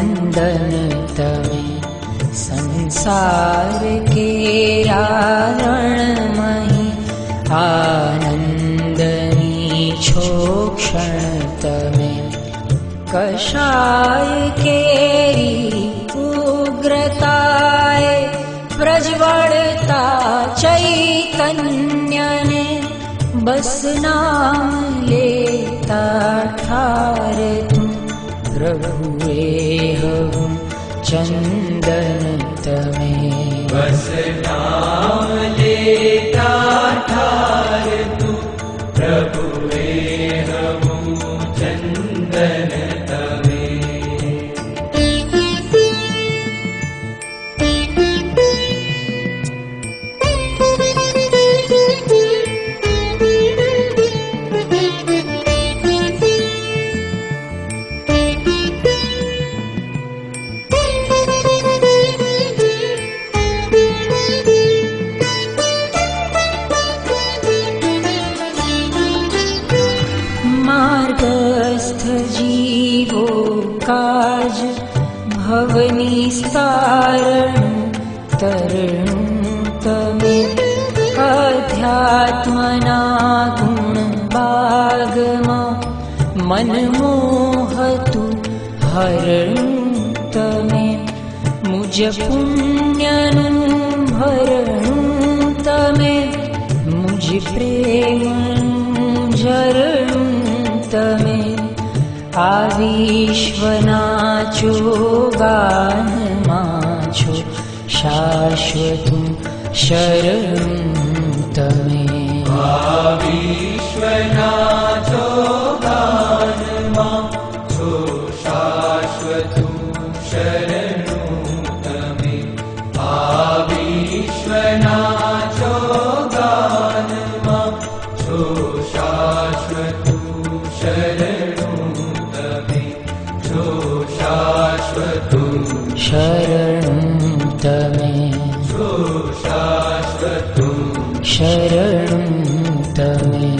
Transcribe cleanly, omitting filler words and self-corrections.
चंदन तमे संसार के रणमही आनंदनी छो क्षण तमे कषाय केरी उग्रताए प्रज्वलता चैतन्यने बस नाम लेता ठार तू प्रभुए हूँ चंदन तमे बस नाम लेता ठार तू प्रभुए हूँ चंदन तमे। मार्गस्थ जीवो काज भवनी सारणु तरणु तमे अध्यात्मना गुण बागमा मन मोहतु हरणु तमे मुझ पुण्यनु भरणु तमे मुझ प्रेमनु झरणु तमे आ विश्वना चोगानमा छो शाश्वतं शरणं तमे। आ विश्वना चोगानमा छो शाश्वतं शरणं तमे। आ विश्वना चोगानमा छो शाश्वतं शरणं तमे। छो शाश्वतं शरणं तमे छो शाश्वतं शरणं तमे।